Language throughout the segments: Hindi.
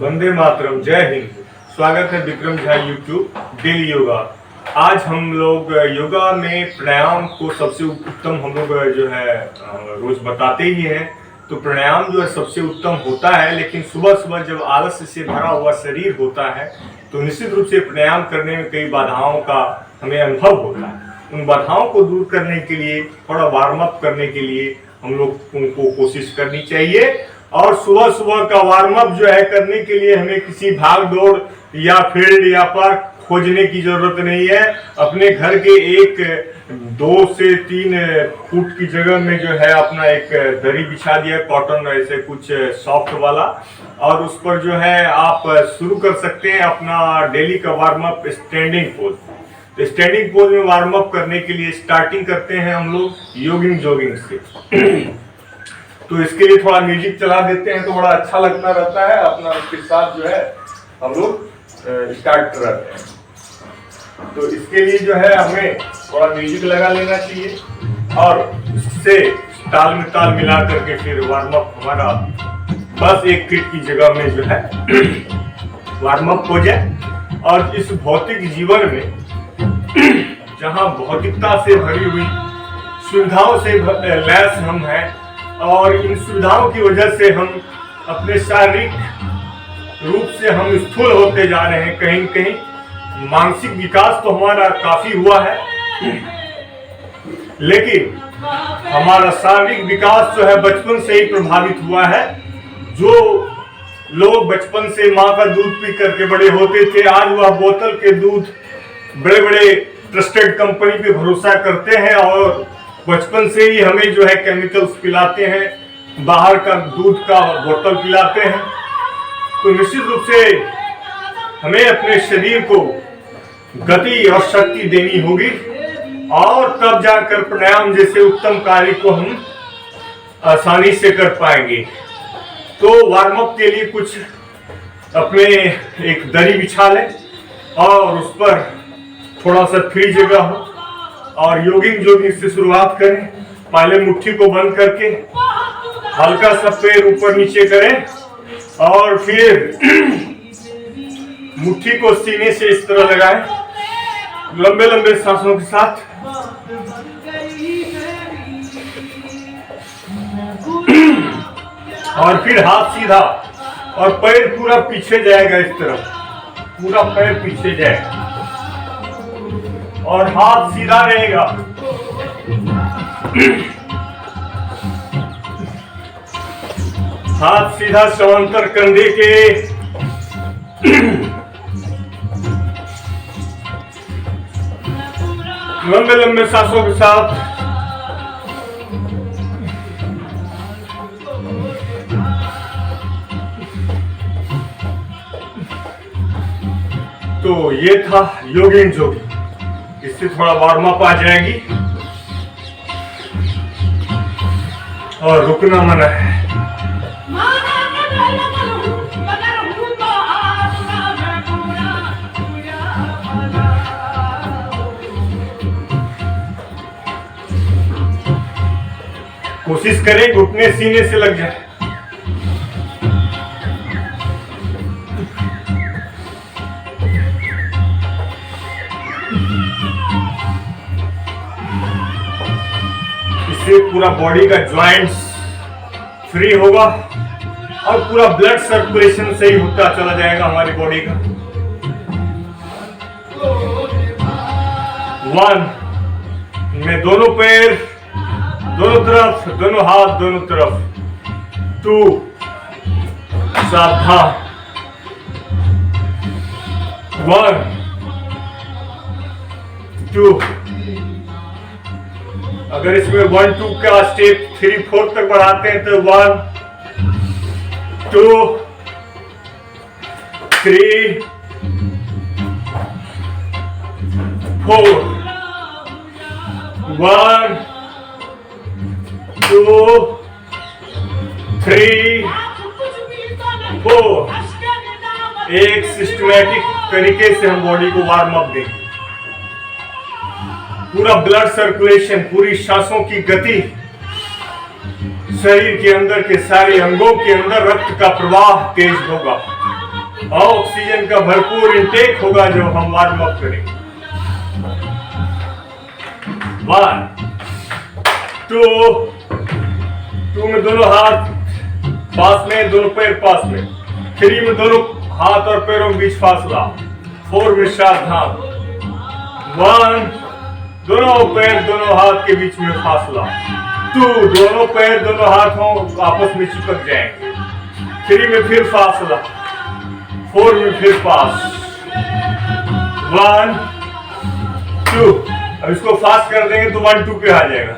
वंदे मातरम, जय हिंद। स्वागत है विक्रम झा यूट्यूब डेली योगा। आज हम लोग योगा में प्राणायाम को सबसे उत्तम हम लोग जो है रोज बताते ही हैं। तो प्राणायाम जो है सबसे उत्तम होता है, लेकिन सुबह सुबह जब आलस्य से भरा हुआ शरीर होता है तो निश्चित रूप से प्राणायाम करने में कई बाधाओं का हमें अनुभव होता है। उन बाधाओं को दूर करने के लिए, थोड़ा वार्म अप करने के लिए हम लोग को कोशिश करनी चाहिए। और सुबह सुबह का वार्म अप जो है करने के लिए हमें किसी भाग दौड़ या फील्ड या पार्क खोजने की जरूरत नहीं है। अपने घर के एक 2 से 3 फुट की जगह में जो है अपना एक दरी बिछा दिया, कॉटन ऐसे कुछ सॉफ्ट वाला, और उस पर जो है आप शुरू कर सकते हैं अपना डेली का वार्म अप स्टैंडिंग पोज। तो स्टैंडिंग पोज में वार्म अप करने के लिए स्टार्टिंग करते हैं हम लोग जॉगिंग से। तो इसके लिए थोड़ा म्यूजिक चला देते हैं तो बड़ा अच्छा लगता रहता है। अपना उसके साथ जो है हम लोग स्टार्ट करते हैं। तो इसके लिए जो है हमें थोड़ा म्यूजिक लगा लेना चाहिए और उससे ताल में ताल मिला करके फिर वार्म अप हमारा बस 1 फीट की जगह में जो है वार्म अप हो जाए। और इस भौतिक जीवन में जहां भौतिकता से भरी हुई सुविधाओं से लैस हम हैं, और इन सुविधाओं की वजह से हम अपने शारीरिक रूप से हम स्थूल होते जा रहे हैं। कहीं कहीं मानसिक विकास तो हमारा काफी हुआ है, लेकिन हमारा शारीरिक विकास जो है बचपन से ही प्रभावित हुआ है। जो लोग बचपन से माँ का दूध पी करके बड़े होते थे, आज वह बोतल के दूध बड़े बड़े ट्रस्टेड कंपनी पे भरोसा करते हैं और बचपन से ही हमें जो है केमिकल्स पिलाते हैं, बाहर का दूध का बोतल पिलाते हैं। तो निश्चित रूप से हमें अपने शरीर को गति और शक्ति देनी होगी, और तब जाकर प्राणायाम जैसे उत्तम कार्य को हम आसानी से कर पाएंगे। तो वार्म अप के लिए कुछ अपने एक दरी बिछा लें और उस पर थोड़ा सा फ्री जगह हो, और जॉगिंग से शुरुआत करें। पहले मुट्ठी को बंद करके हल्का सा पैर ऊपर नीचे करें, और फिर मुट्ठी को सीने से इस तरह लगाएं, लंबे लंबे सांसों के साथ। और फिर हाथ सीधा और पैर पूरा पीछे जाएगा, इस तरह पूरा पैर पीछे जाएगा और हाथ सीधा रहेगा। हाथ सीधा समांतर कंधे के, लंबे लंबे सांसों के साथ। तो ये था जॉगिंग। इससे थोड़ा वार्म अप आ जाएगी और रुकना मना है। कोशिश करें घुटने सीने से लग जाए। इससे पूरा बॉडी का जॉइंट्स फ्री होगा और पूरा ब्लड सर्कुलेशन सही होता चला जाएगा हमारी बॉडी का। 1 में दोनों पैर दोनों तरफ, दोनों हाथ दोनों तरफ। 2 सावधान। 1 2। अगर इसमें 1 2 का स्टेप 3 4 तक बढ़ाते हैं तो 1 2 3 4। 1 2 3 4। एक सिस्टमैटिक तरीके से हम बॉडी को वार्म अप दें। पूरा ब्लड सर्कुलेशन, पूरी सांसों की गति, शरीर के अंदर के सारे अंगों के अंदर रक्त का प्रवाह तेज होगा। और ऑक्सीजन का भरपूर इंटेक होगा जो हम वार्म अप करेंगे। 1 2 में दोनों हाथ पास में, दोनों पैर पास में। 3 में दोनों हाथ और पैरों के बीच फासला। 4 में सावधान। 1 दोनों पैर दोनों हाथ के बीच में फासला। 2 दोनों पैर दोनों हाथों आपस में चिपक जाएंगे। 3 में फिर फासला। 4 में फिर पास। 1 2। अब इसको फास्ट कर देंगे तो 1 2 पे आ जाएगा।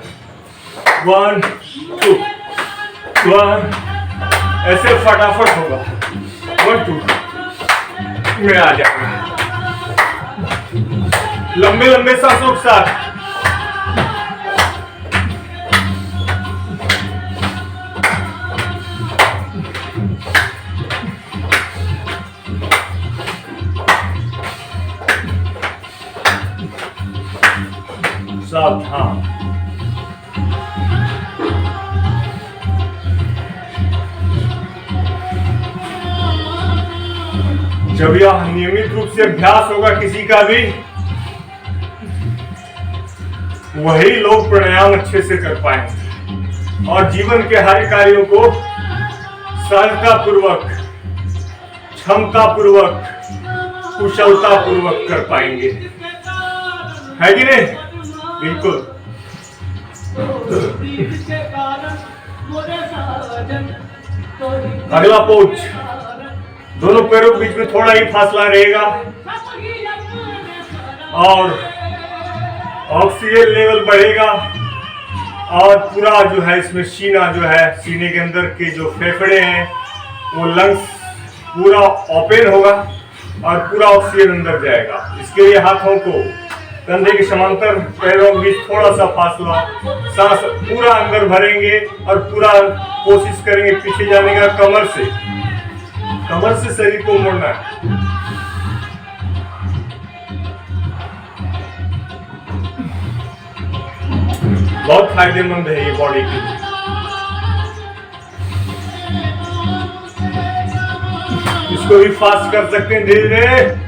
1 2 1। ऐसे फटाफट होगा। 1 2 में आ जाएगा। लंबे लंबे सांसों के साथ। सावधान। जब यह नियमित रूप से अभ्यास होगा किसी का भी, वही लोग प्राणायाम अच्छे से कर पाएंगे और जीवन के हर कार्यों को सहजता पूर्वक, क्षमता पूर्वक, कुशलता पूर्वक कर पाएंगे। है कि नहीं? बिल्कुल। अगला पोज। दोनों पैरों के बीच में थोड़ा ही फासला रहेगा और ऑक्सीजन लेवल बढ़ेगा और पूरा जो है इसमें सीना जो है, सीने के अंदर के जो फेफड़े हैं वो लंग्स पूरा ओपन होगा और पूरा ऑक्सीजन अंदर जाएगा। इसके लिए हाथों को कंधे के समांतर, पैरों के बीच थोड़ा सा फासला, सांस पूरा अंदर भरेंगे और पूरा कोशिश करेंगे पीछे जाने का। कमर से शरीर को मोड़ना है। बहुत फायदेमंद है ये बॉडी के लिए। इसको भी फास्ट कर सकते हैं धीरे धीरे।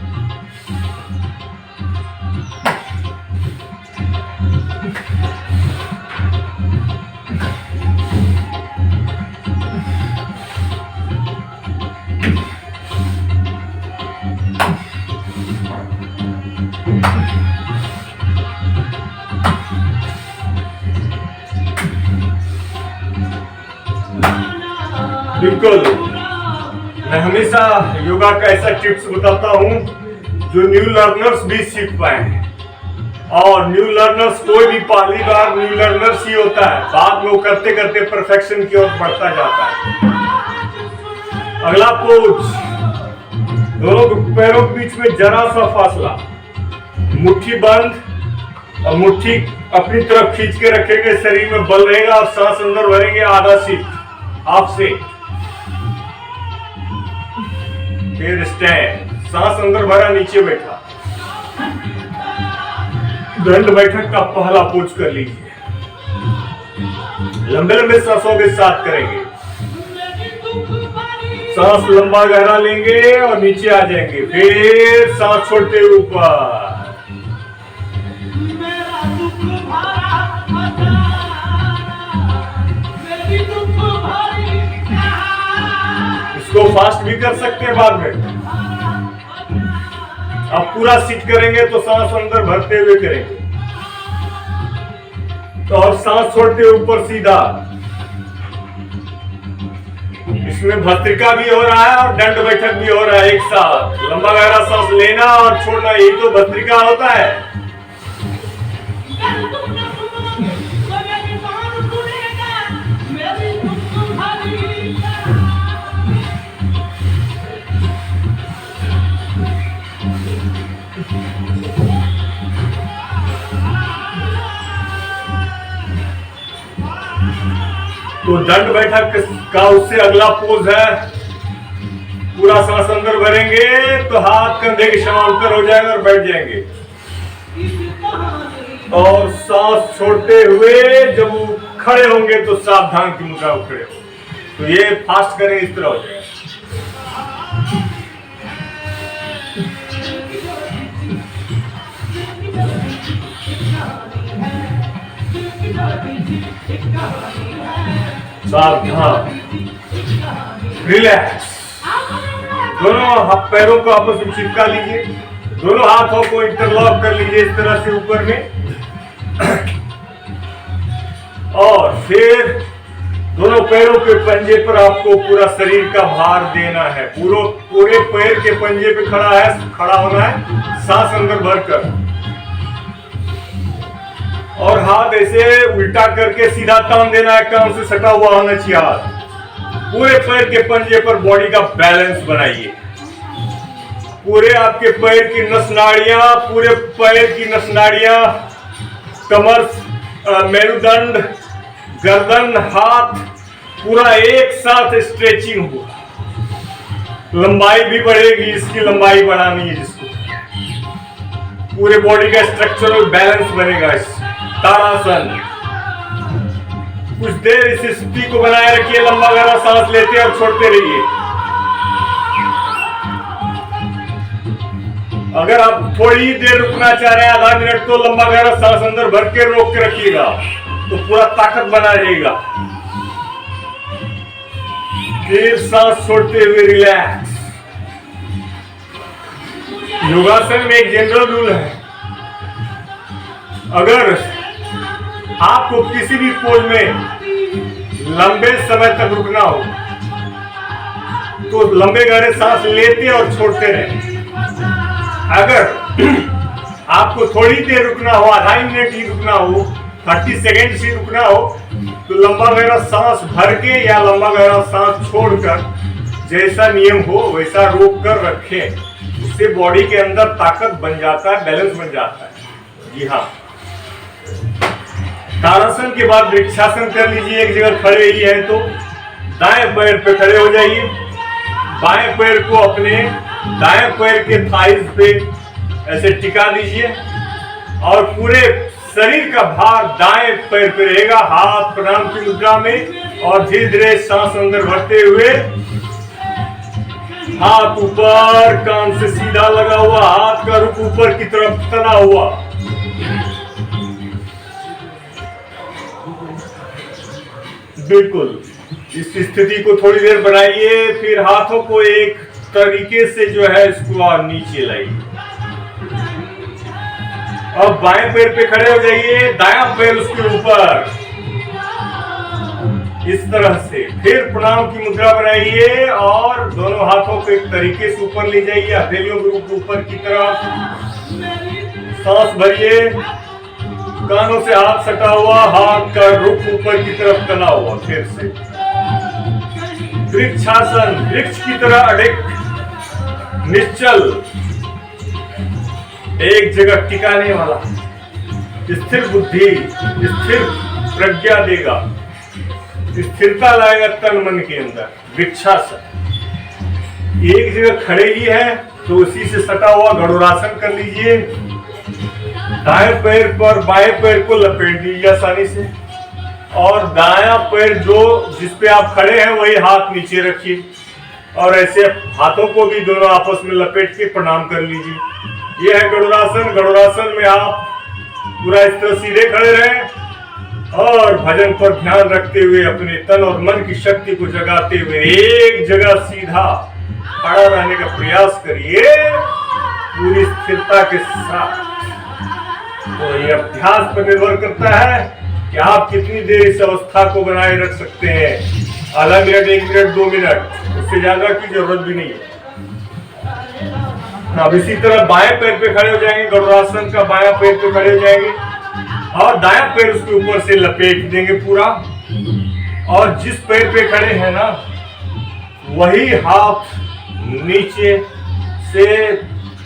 बिल्कुल। मैं हमेशा योगा का ऐसा टिप्स बताता हूं जो न्यू लर्नर्स भी सीख पाए। और न्यू लर्नर्स, कोई भी पहली बार न्यू लर्नर्स ही होता है, बाद में वो करते करते परफेक्शन की ओर बढ़ता जाता है। अगला पोज। दोनों पैरों के बीच में जरा सा फासला, मुट्ठी बंद और मुट्ठी अपनी तरफ खींच के रखेंगे। शरीर में बल रहेगा और सांस अंदर भरेंगे। आधा सीट, हाफ सीट। फिर स्टैंड, सांस अंदर भरा, नीचे बैठा। दंड बैठक का पहला पोज कर लीजिए। लंबे लंबे सांसों के साथ करेंगे। सांस लंबा गहरा लेंगे और नीचे आ जाएंगे। फिर सांस छोड़ते ऊपर। इसको फास्ट भी कर सकते हैं बाद में। अब पूरा सिट करेंगे तो सांस अंदर भरते हुए करेंगे तो, और सांस छोड़ते ऊपर सीधा। इसमें भस्त्रिका भी हो रहा है और दंड बैठक भी हो रहा है एक साथ। लंबा गहरा सांस लेना और छोड़ना, यही तो भस्त्रिका होता है। तो दंड बैठक का उससे अगला पोज है। पूरा सांस अंदर भरेंगे तो हाथ कंधे के समांतर हो जाएंगे और बैठ जाएंगे। और सांस छोड़ते हुए जब वो खड़े होंगे तो सावधान की मुद्रा खड़े हो। तो ये फास्ट करें, इस तरह हो जाएगा। सावधान, रिलैक्स। दोनों पैरों को आपस में चिपका लीजिए, दोनों हाथों को इंटरलॉक कर लीजिए इस तरह से ऊपर में, और फिर दोनों पैरों के पंजे पर आपको पूरा शरीर का भार देना है। पूरे पैर के पंजे पे खड़ा होना है, सांस अंदर भरकर, और हाथ ऐसे उल्टा करके सीधा तान देना है, कान से सटा हुआ होना चाहिए हाथ। पूरे पैर के पंजे पर बॉडी का बैलेंस बनाइए। पूरे आपके पैर की नस नाड़ियां, पूरे पैर की नस नाड़ियां, कमर, मेरुदंड, गर्दन, हाथ, पूरा एक साथ स्ट्रेचिंग हो। लंबाई भी बढ़ेगी, इसकी लंबाई बढ़ानी है जिसको। पूरे बॉडी का स्ट्रक्चरल बैलेंस बनेगा। ताड़ासन, कुछ देर इस स्थिति को बनाए रखिए, लंबा गहरा सांस लेते और छोड़ते रहिए। अगर आप थोड़ी देर रुकना चाह रहे हैं, आधा मिनट, तो लंबा गहरा सांस अंदर भर के रोक के रखिएगा, तो पूरा ताकत बना रहेगा। फिर सांस छोड़ते हुए रिलैक्स। योगासन में एक जनरल रूल है, अगर आपको किसी भी पोज में लंबे समय तक रुकना हो तो लंबे गहरे सांस लेते और छोड़ते रहें। अगर आपको थोड़ी देर रुकना हो, आधा मिनट ही रुकना हो, 30 सेकेंड ही रुकना हो, तो लंबा गहरा सांस भर के या लंबा गहरा सांस छोड़कर, जैसा नियम हो वैसा रोक कर रखें। उससे बॉडी के अंदर ताकत बन जाता है, बैलेंस बन जाता है। जी हाँ। ताड़ासन के बाद वृक्षासन कर लीजिए। एक जगह खड़े ही है तो दाएं पैर पे खड़े हो जाइए, बाएं पैर को अपने दाएं पैर के थाइज पे ऐसे टिका दीजिए, और पूरे शरीर का भार दाएं पैर पे रहेगा, हाथ प्रणाम की मुद्रा में, और धीरे धीरे सांस अंदर भरते हुए हाथ ऊपर, कान से सीधा लगा हुआ, हाथ का रुख ऊपर की तरफ तना हुआ। बिल्कुल इस स्थिति को थोड़ी देर बनाइए, फिर हाथों को एक तरीके से जो है इसको आप नीचे लाइए। अब बाएं पैर पे खड़े हो जाइए, दायां पैर उसके ऊपर, इस तरह से। फिर प्रणाम की मुद्रा बनाइए और दोनों हाथों को एक तरीके से ऊपर ले जाइए, हथेलियों के ऊपर की तरफ। सांस भरिए, कानों से हाथ सटा हुआ, हाथ का रुख ऊपर की तरफ तना हुआ। फिर से वृक्षासन, वृक्ष की तरह अडिग, निश्चल, एक जगह टिकाने वाला, स्थिर बुद्धि, स्थिर प्रज्ञा देगा, स्थिरता लाएगा तन मन के अंदर। वृक्षासन एक जगह खड़े ही है तो उसी से सटा हुआ गरुड़ासन कर लीजिए। दाएं पैर पर बाएं पैर को लपेट दीजिए आसानी से, और दायां पैर जो जिस पे आप खड़े हैं वही हाथ नीचे रखिए, और ऐसे हाथों को भी दोनों आपस में लपेट के प्रणाम कर लीजिए। यह है गरुड़ासन। गरुड़ासन में आप पूरा इस तरह सीधे खड़े रहें और भजन पर ध्यान रखते हुए अपने तन और मन की शक्ति को जगाते हुए एक जगह सीधा खड़ा रहने का प्रयास करिए पूरी स्थिरता के साथ। तो ये अभ्यास पर निर्भर करता है कि आप कितनी देर इस अवस्था को बनाए रख सकते हैं। आधा मिनट, 1 मिनट, 2 मिनट, उससे ज्यादा की जरूरत भी नहीं है। अब इसी तरह बाएं पैर पे खड़े हो जाएंगे, गरुड़ासन का बायां पैर पे खड़े हो जाएंगे और दायां पैर उसके ऊपर से लपेट देंगे पूरा, और जिस पैर पे खड़े हैं ना वही हाथ नीचे से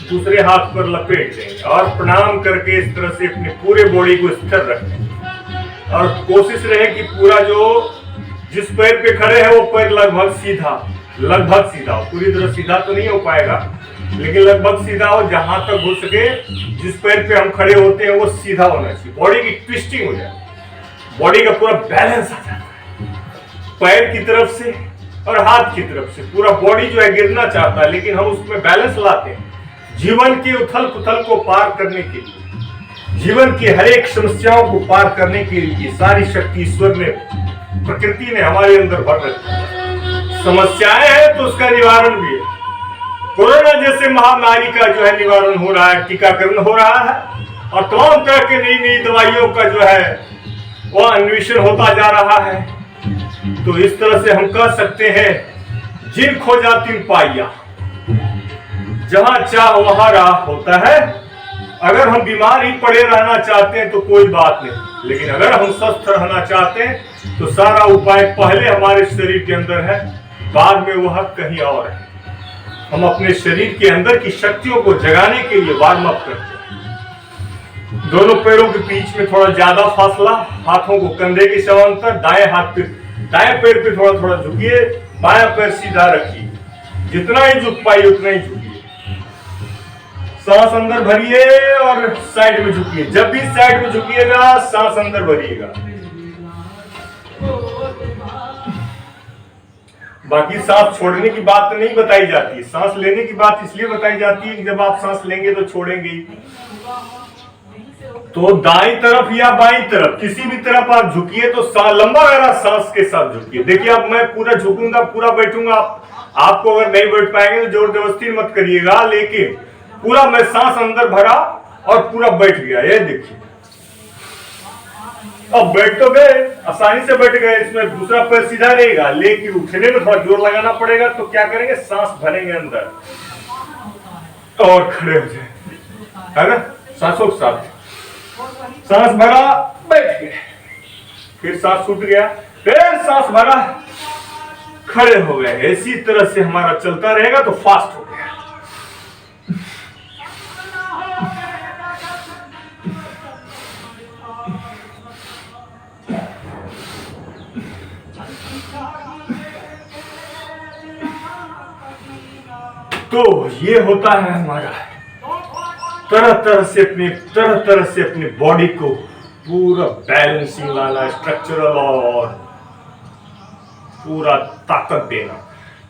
दूसरे हाथ पर लपेट देंगे और प्रणाम करके इस तरह से अपने पूरे बॉडी को स्थिर रखें। और कोशिश रहे कि पूरा जो जिस पैर पे खड़े हैं वो पैर लगभग सीधा हो। पूरी तरह सीधा तो नहीं हो पाएगा लेकिन लगभग सीधा हो, जहां तक हो सके जिस पैर पे हम खड़े होते हैं वो सीधा होना चाहिए। बॉडी की ट्विस्टिंग हो जाए, बॉडी का पूरा बैलेंस आ जाता है पैर की तरफ से और हाथ की तरफ से। पूरा बॉडी जो है गिरना चाहता है लेकिन हम उसमें बैलेंस लाते हैं जीवन की उथल पुथल को पार करने के लिए। जीवन की हर एक समस्याओं को पार करने के लिए सारी शक्ति ईश्वर ने, प्रकृति ने हमारे अंदर भर रखी। समस्याएं हैं तो उसका निवारण भी है। कोरोना जैसे महामारी का जो है निवारण हो रहा है, टीकाकरण हो रहा है और तमाम तरह के नई नई दवाइयों का जो है वह अन्वेषण होता जा रहा है। तो इस तरह से हम कह सकते हैं, जिन खोजा तिन पाइया, जहां चाह वहां राह होता है। अगर हम बीमार ही पड़े रहना चाहते हैं तो कोई बात नहीं, लेकिन अगर हम स्वस्थ रहना चाहते हैं तो सारा उपाय पहले हमारे शरीर के अंदर है, बाद में वह कहीं और है। हम अपने शरीर के अंदर की शक्तियों को जगाने के लिए वार्म अप करते हैं। दोनों पैरों के बीच में थोड़ा ज्यादा फासला, हाथों को कंधे के समांतर, दाएं पैर पे थोड़ा थोड़ा झुकिए, बायां पैर सीधा रखिए। जितना ही झुक पाइए उतना ही झुकिए। सांस अंदर भरिए और साइड में झुकिए। जब भी साइड में झुकिएगा सांस अंदर भरिएगा। बाकी सांस छोड़ने की बात नहीं बताई जाती, सांस लेने की बात इसलिए बताई जाती है कि जब आप सांस लेंगे तो छोड़ेंगे ही। तो दाईं तरफ या बाईं तरफ किसी भी तरफ आप झुकिए तो लंबा गहरा सांस के साथ झुकिए। देखिए अब मैं पूरा झुकूंगा, पूरा बैठूंगा, आपको अगर नहीं बैठ पाएंगे तो जोर जबरदस्ती मत करिएगा, लेकिन पूरा मैं सांस अंदर भरा और पूरा बैठ गया। ये देखिए अब बैठ तो गए, आसानी से बैठ गए। इसमें दूसरा पैर सीधा रहेगा, लेकिन उठने में थोड़ा जोर लगाना पड़ेगा। तो क्या करेंगे, सांस भरेंगे अंदर और खड़े हो जाए, है ना। सांसों के साथ सांस भरा, बैठ गए, फिर सांस छूट गया, फिर सांस भरा, खड़े हो गए। इसी तरह से हमारा चलता रहेगा तो फास्ट हो गया। तो ये होता है हमारा तरह तरह से अपनी बॉडी को पूरा बैलेंसिंग लाना, स्ट्रक्चरल और पूरा ताकत देना।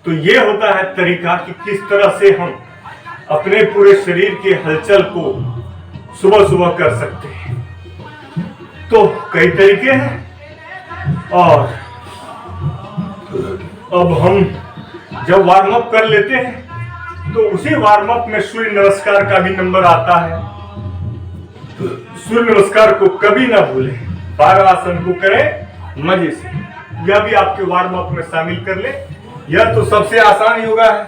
तो ये होता है तरीका कि किस तरह से हम अपने पूरे शरीर के हलचल को सुबह सुबह कर सकते हैं। तो कई तरीके हैं और अब हम जब वार्म अप कर लेते हैं तो उसी वार्म अप में सूर्य नमस्कार का भी नंबर आता है। तो सूर्य नमस्कार को कभी ना भूलें, 12 आसन को करें मजे से। यह भी आपके वार्म अप में शामिल कर ले। यह तो सबसे आसान योगा है,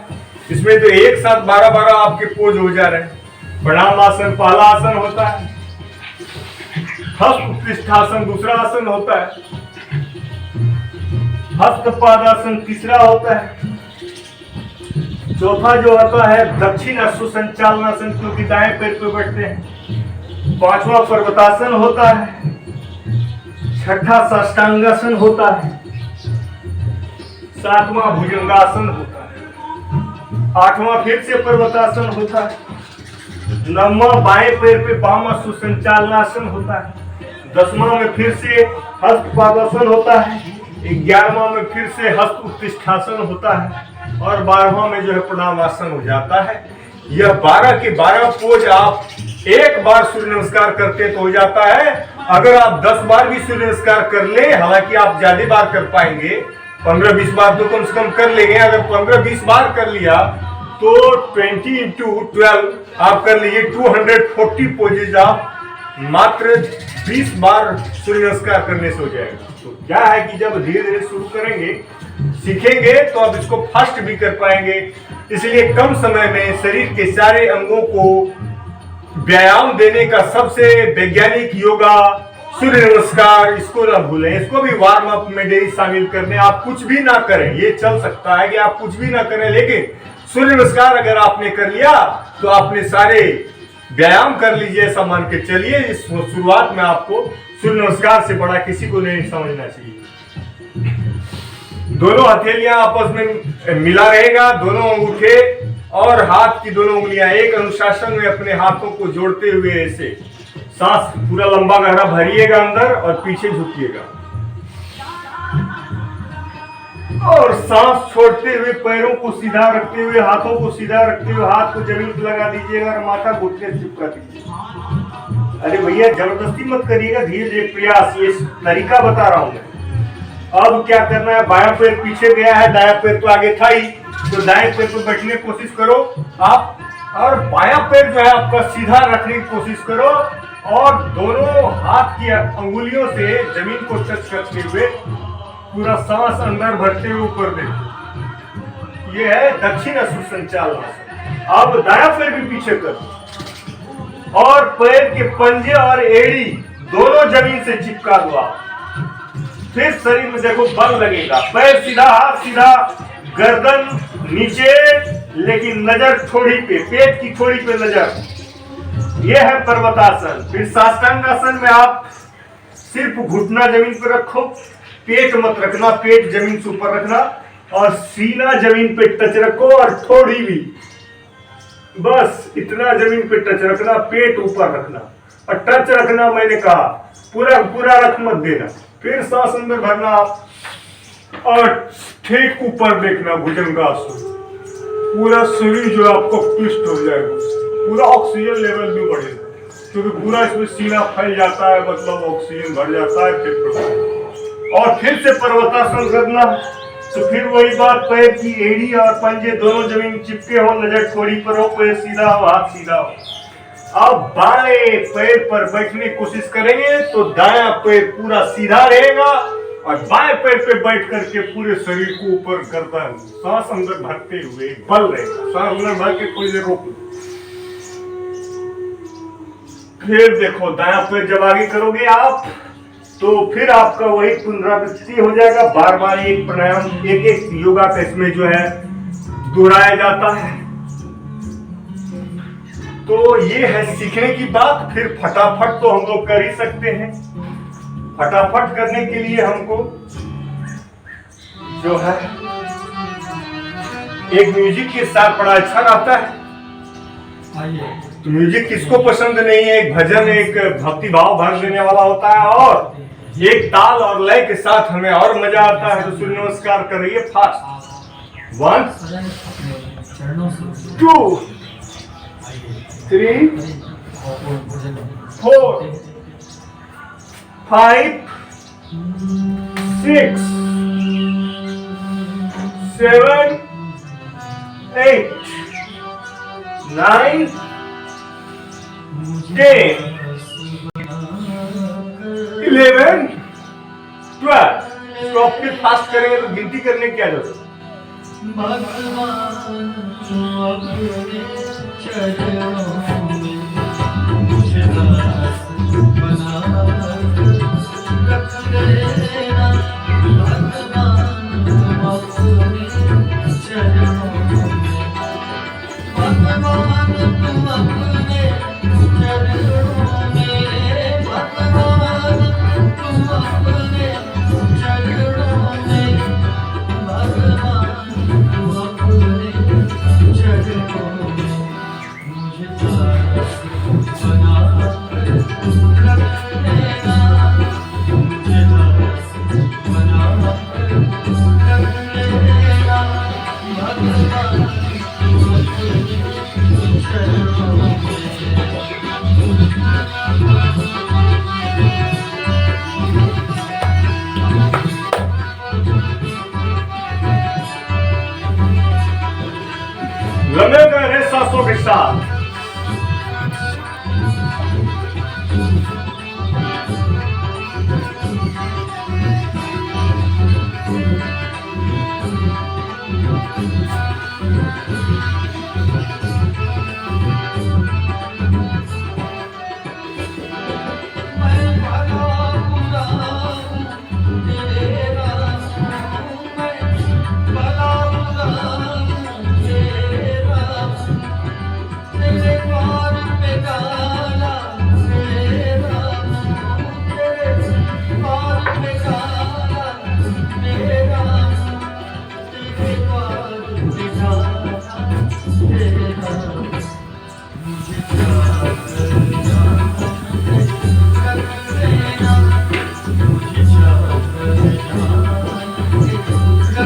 इसमें तो एक साथ 12-12 आपके पोज हो जा रहे हैं। प्रणाम आसन पहला आसन होता है, हस्त उत्तिष्ठासन दूसरा आसन होता है, हस्त पादासन तीसरा होता है, चौथा जो होता है दक्षिण अश्वसंचालनासन, क्योंकि दाएं पैर पे बैठते हैं। पांचवा पर्वतासन होता है, छठा साष्टांगासन होता है, सातवां भुजंगासन होता है, आठवां फिर से पर्वतासन होता है, नौवां बाएं पैर पे वाम सुसंचालनासन होता है, 10वां में फिर से हस्त पादासन होता है, 11वां में फिर से हस्त उत्तिष्ठासन होता है और 12वां में जो है प्रणाम आसन हो जाता है। यह 12 के 12 पोज आप एक बार सूर्य नमस्कार करते तो हो जाता है। अगर आप 10 बार भी सूर्य नमस्कार कर ले, हालांकि आप ज्यादा बार कर पाएंगे, 15-20 बार तो कम से कम कर लेंगे। अगर 15-20 बार कर लिया तो 20 × 12 आप कर लीजिए, 240 पोजेज आप मात्र 20 बार सूर्य नमस्कार करने से हो जाएगा। तो क्या है कि जब धीरे धीरे शुरू करेंगे, सीखेंगे, तो आप इसको फास्ट भी कर पाएंगे। इसलिए कम समय में शरीर के सारे अंगों को व्यायाम देने का सबसे वैज्ञानिक योगा सूर्य नमस्कार, इसको ना भूलें। इसको भी वार्म अप में डेली शामिल करने। आप कुछ भी ना करें, ये चल सकता है कि आप कुछ भी ना करें, लेकिन सूर्य नमस्कार अगर आपने कर लिया तो आपने सारे व्यायाम कर लीजिए, ऐसा मान के चलिए। इस शुरुआत में आपको सूर्य नमस्कार से बड़ा किसी को नहीं समझना चाहिए। दोनों हथेलियां आपस में मिला रहेगा, दोनों अंगूठे और हाथ की दोनों उंगलियां एक अनुशासन में अपने हाथों को जोड़ते हुए ऐसे सांस पूरा लंबा गहरा भरिएगा अंदर और पीछे झुकिएगा और सांस छोड़ते हुए पैरों को सीधा रखते हुए, हाथों को सीधा रखते हुए हाथ को जमीन पर लगा दीजिएगा और माथा घुटने से चिपका दीजिएगा। अरे भैया जबरदस्ती मत करिएगा, धीरे धीरे प्रयास, ये तरीका बता रहा हूं मैं। अब क्या करना है, बायां पैर पीछे गया है, दायां पैर तो आगे था ही, तो दाएं पैर पर बैठने की कोशिश करो आप, और बायां पैर जो है आपका सीधा रखने की कोशिश करो, और दोनों हाथ की अंगुलियों से जमीन को टच करते हुए पूरा सांस अंदर भरते हुए ऊपर देखो। ये है दक्षिण सुसंचालन। अब दायां पैर भी पीछे कर, और पैर के पंजे और एड़ी दोनों जमीन से चिपका दो आप। फिर शरीर में देखो बल लगेगा, पैर सीधा, हाथ सीधा, गर्दन नीचे, लेकिन नजर थोड़ी पे, पेट की थोड़ी पे नजर। यह है पर्वतासन। फिर साष्टांग आसन में आप सिर्फ घुटना जमीन पर रखो, पेट मत रखना, पेट जमीन से ऊपर रखना, और सीना जमीन पे टच रखो, और थोड़ी भी, बस इतना जमीन पे टच रखना, पेट ऊपर रखना, और टच रखना मैंने कहा, पूरा पूरा रख मत देना। फिर सांस अंदर भरना आप, और ठीक ऊपर देखना भुजंगासन। पूरा शरीर जो आपको ट्विस्ट हो जाएगा, पूरा ऑक्सीजन लेवल भी बढ़ेगा, क्योंकि पूरा इसमें सीना फैल जाता है, मतलब ऑक्सीजन भर जाता है फिर। और फिर से पर्वतासन करना, तो फिर वही बात, पैर की एड़ी और पंजे दोनों जमीन चिपके हो, नजर थोड़ी पर हो, पैर सीधा हो, हाथ सीधा हो। अब बाएं पैर पर बैठने की कोशिश करेंगे तो दायां पैर पूरा सीधा रहेगा, और बाएं पैर पे बैठ करके पूरे शरीर को ऊपर करता है, सांस अंदर भरते हुए बल रहेगा, सांस अंदर भर के थोड़ी देर रोक लो। फिर देखो दायां पैर जब आगे करोगे आप, तो फिर आपका वही पुनरावृत्ति हो जाएगा, बार बार एक प्राणायाम, एक एक योगा का इसमें जो है दोहराया जाता है। तो ये है सीखने की बात। फिर फटाफट तो हम लोग कर ही सकते हैं। फटाफट करने के लिए हमको जो है एक म्यूजिक के साथ बड़ा अच्छा रहता है। तो म्यूजिक किसको पसंद नहीं है, एक भजन, एक भक्ति भाव भर देने वाला होता है, और एक ताल और लय के साथ हमें और मजा आता है। तो सूर्य नमस्कार कर रही है फास्ट। 1 2 3 4 5 6 7 8 9 10 11 12। तो आप फिर फास्ट करेंगे तो गिनती करने की क्या जरूरत है। लंबे गहरे सांसों के साथ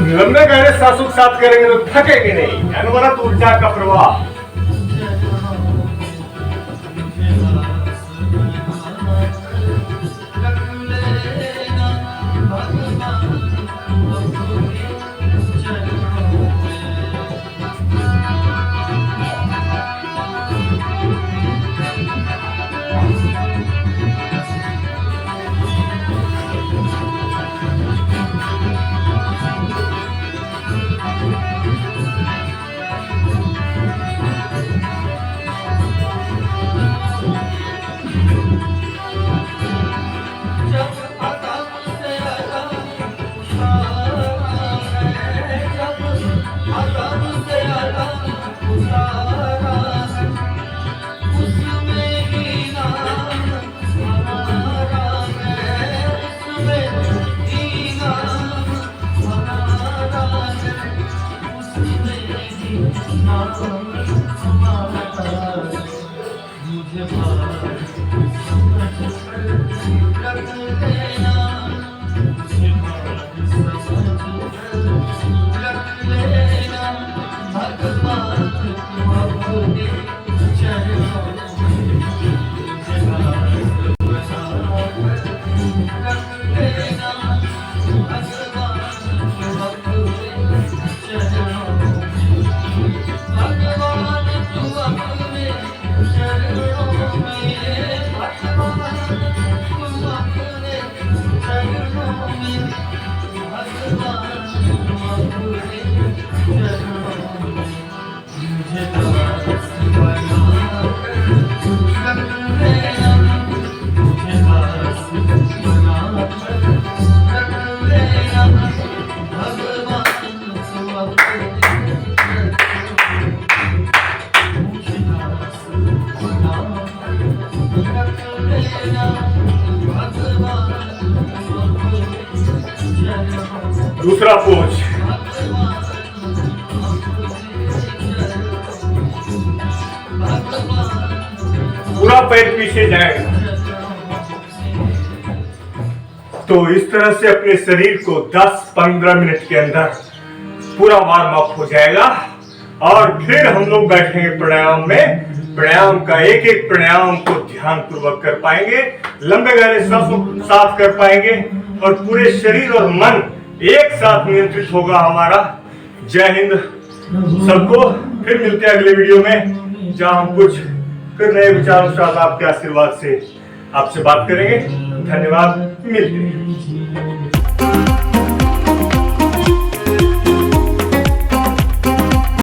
लंबे गहरे सांसों के साथ करेंगे तो थकेंगे नहीं। अनवरत ऊर्जा का प्रवाह। दूसरा पोज, पूरा पैर पीछे जाएगा। तो इस तरह से अपने शरीर को 10-15 मिनट के अंदर पूरा वार्म अप हो जाएगा और फिर हम लोग बैठेंगे प्राणायाम में। प्राणायाम का एक एक प्राणायाम को ध्यान पूर्वक कर पाएंगे, लंबे गहरे सांस साफ कर पाएंगे और पूरे शरीर और मन एक साथ नियंत्रित होगा हमारा। जय हिंद सबको। फिर मिलते हैं अगले वीडियो में, जहां हम कुछ फिर नए विचारों के साथ आपके आशीर्वाद से आपसे बात करेंगे। धन्यवाद, मिलते हैं।